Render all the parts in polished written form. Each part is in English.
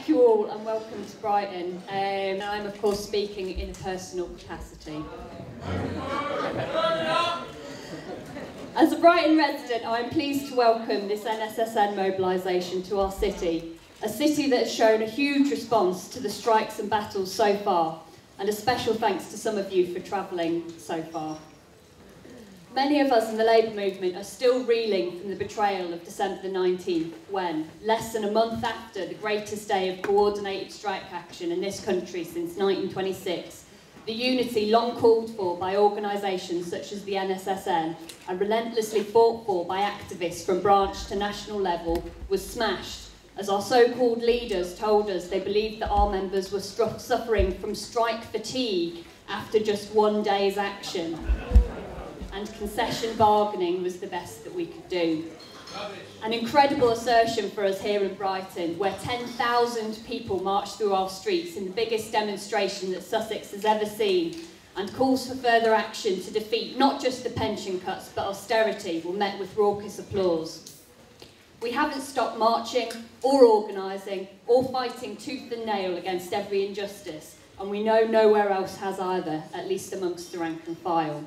Thank you all and welcome to Brighton. I'm of course speaking in a personal capacity. As a Brighton resident, I am pleased to welcome this NSSN mobilisation to our city, a city that has shown a huge response to the strikes and battles so far, and a special thanks to some of you for travelling so far. Many of us in the Labour movement are still reeling from the betrayal of December the 19th when, less than a month after the greatest day of coordinated strike action in this country since 1926, the unity long called for by organisations such as the NSSN and relentlessly fought for by activists from branch to national level was smashed as our so-called leaders told us they believed that our members were suffering from strike fatigue after just one day's action. And concession bargaining was the best that we could do. An incredible assertion for us here in Brighton, where 10,000 people marched through our streets in the biggest demonstration that Sussex has ever seen, and calls for further action to defeat not just the pension cuts but austerity were met with raucous applause. We haven't stopped marching or organising or fighting tooth and nail against every injustice, and we know nowhere else has either, at least amongst the rank and file.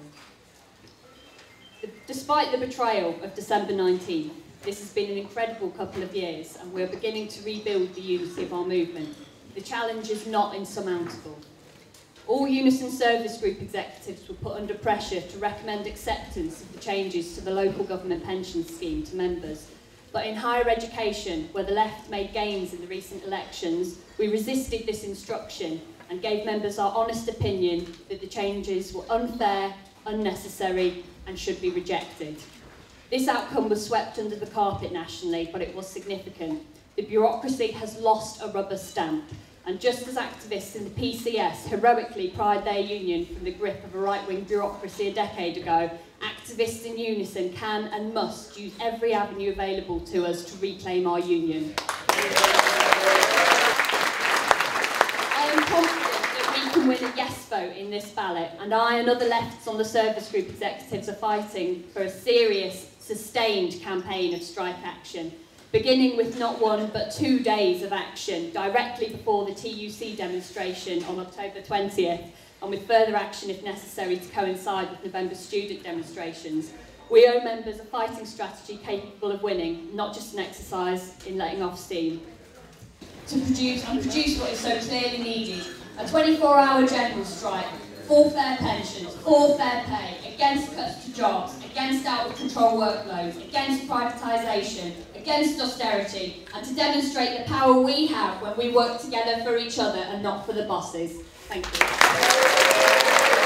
Despite the betrayal of December 19th, this has been an incredible couple of years and we're beginning to rebuild the unity of our movement. The challenge is not insurmountable. All Unison service group executives were put under pressure to recommend acceptance of the changes to the local government pension scheme to members. But in higher education, where the left made gains in the recent elections, we resisted this instruction and gave members our honest opinion that the changes were unfair, unnecessary and should be rejected. This outcome was swept under the carpet nationally, but it was significant. The bureaucracy has lost a rubber stamp, and just as activists in the PCS heroically pried their union from the grip of a right-wing bureaucracy a decade ago, activists in Unison can and must use every avenue available to us to reclaim our union. I am confident we can win a yes vote in this ballot, and I and other lefts on the service group executives are fighting for a serious, sustained campaign of strike action, beginning with not 1 but 2 days of action directly before the TUC demonstration on October 20th, and with further action if necessary to coincide with November's student demonstrations. We owe members a fighting strategy capable of winning, not just an exercise in letting off steam. To produce what is so clearly needed, a 24-hour general strike, for fair pensions, for fair pay, against cuts to jobs, against out-of-control workloads, against privatisation, against austerity, and to demonstrate the power we have when we work together for each other and not for the bosses. Thank you.